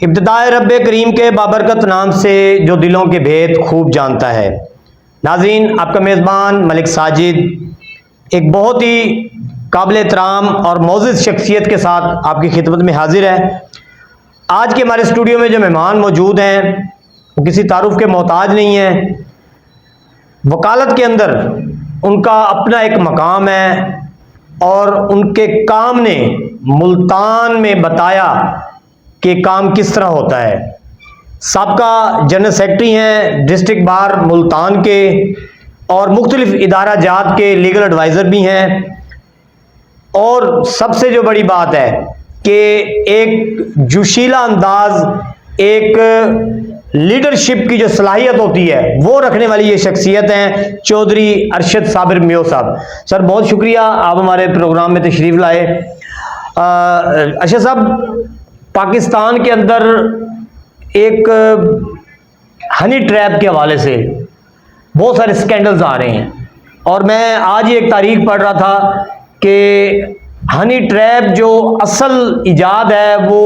इब्तिदाए रब्बे करीम के बाबरकत नाम से जो दिलों के भेद खूब जानता है। नाज़रीन, आपका मेज़बान मलिक साजिद एक बहुत ही काबिल एहतराम और मोअज़्ज़ज़ शख्सियत के साथ आपकी खिदमत में हाजिर है। आज के हमारे स्टूडियो में जो मेहमान मौजूद हैं वो किसी तारुफ के मोहताज नहीं हैं। वकालत के अंदर उनका अपना एक मकाम है और उनके काम ने मुल्तान में बताया कि काम किस तरह होता है। साबका जनरल सेक्रेटरी हैं डिस्ट्रिक्ट बार मुल्तान के और मुख्तलिफ इदारा जात के लीगल एडवाइज़र भी हैं। और सबसे जो बड़ी बात है कि एक जोशीला अंदाज, एक लीडरशिप की जो सलाहियत होती है वो रखने वाली ये शख्सियत हैं चौधरी अरशद साबिर मियो साहब। सर, बहुत शुक्रिया आप हमारे प्रोग्राम में तशरीफ़ लाए। अरशद साहब, पाकिस्तान के अंदर एक हनी ट्रैप के हवाले से बहुत सारे स्कैंडल्स आ रहे हैं और मैं आज ही एक तारीख पढ़ रहा था कि हनी ट्रैप जो असल इजाद है वो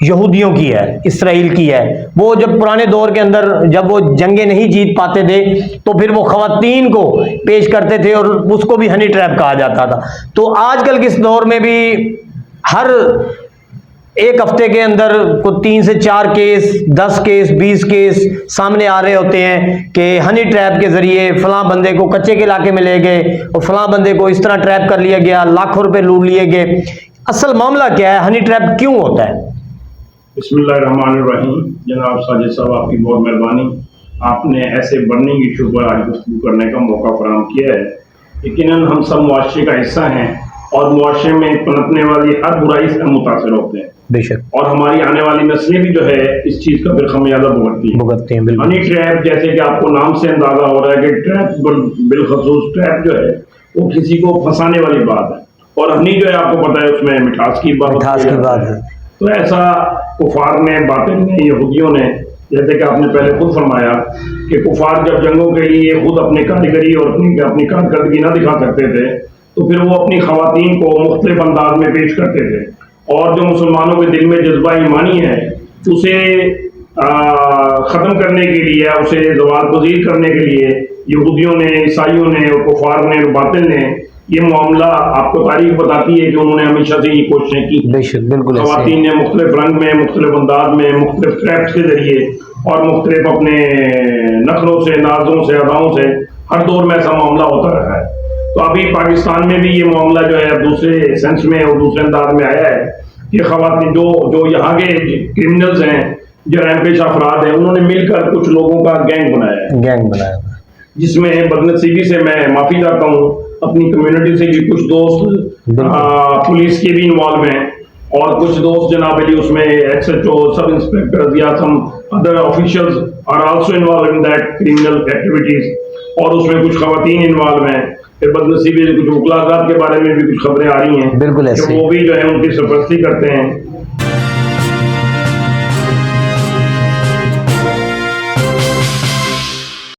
यहूदियों की है, इसराइल की है। वो जब पुराने दौर के अंदर जब वो जंगें नहीं जीत पाते थे तो फिर वो ख़वातीन को पेश करते थे और उसको भी हनी ट्रैप कहा जाता था। तो आजकल के इस दौर में भी हर एक हफ्ते के अंदर कुछ 3 से 4 केस, 10 केस, 20 केस सामने आ रहे होते हैं कि हनी ट्रैप के जरिए फलां बंदे को कच्चे के इलाके में ले गए और फलां बंदे को इस तरह ट्रैप कर लिया गया, लाखों रुपए लूट लिए गए। असल मामला क्या है, हनी ट्रैप क्यों होता है? बिस्मिल्लाहिर्रहमानिर्रहीम। जनाब साजिद साहब, आपकी बहुत मेहरबानी। आपने ऐसे बर्निंग इशू पर आज गुफ्तगू करने का मौका फराहम किया है। यकीनन हम सब मुआशरे का हिस्सा हैं और मुआशरे में पनपने वाली हर बुराई से हम मुतासर होते हैं बेशक। और हमारी आने वाली नस्लें भी जो है इस चीज़ का फिर खमियाजा भुगतती हैं। हनी ट्रैप, जैसे कि आपको नाम से अंदाजा हो रहा है कि ट्रैप, बिलखसूस ट्रैप जो है वो किसी को फंसाने वाली बात है और हनी जो है आपको पता है उसमें मिठास की बात है। तो ऐसा कुफार ने, बातिल ने, यहूदियों ने, जैसे कि आपने पहले खुद फरमाया कि कुफार जब जंगों के लिए खुद अपनी कारीगरी और अपनी कारकर्दगी ना दिखा सकते थे तो फिर वो अपनी खवातीन को मुख्तलिफ अंदाज में पेश करते थे और जो मुसलमानों के दिल में जज्बा ईमानी है उसे ख़त्म करने के लिए, उसे ज़वाल पज़ीर करने के लिए यहूदियों ने, ईसाइयों ने और कुफार ने, बातिल ने ये मामला, आपको तारीख बताती है कि उन्होंने हमेशा से ये कोशिशें की। बिल्कुल ख़वातीन ने मुख्तलिफ रंग में, मुख्तलिफ अंदाज में, मुख्तलिफ ट्रैप्स के जरिए और मुख्तलिफ अपने नखरों से, नाजों से, अदाओं से हर दौर में ऐसा मामला होता रहा है। तो अभी पाकिस्तान में भी ये मामला जो है दूसरे सेंस में और दूसरे अंदाज में आया है कि ख़वातीन जो यहाँ के क्रिमिनल्स हैं, जो रैंपेश अफराद हैं, उन्होंने मिलकर कुछ लोगों का गैंग बनाया जिसमें बदनसीबी से मैं माफ़ी चाहता हूँ अपनी कम्युनिटी से भी कुछ दोस्त पुलिस के भी इन्वॉल्व हैं और कुछ दोस्त जनाब अली उसमें SHO, सब इंस्पेक्टर्स या some other officials are also involve in that criminal activities और उसमें कुछ खवातीन इन्वॉल्व हैं। फिर बदनसीबी कुछ वकलाजात के बारे में भी कुछ खबरें आ रही हैं बिल्कुल ऐसे, वो भी जो है उनकी सरपरस्ती करते हैं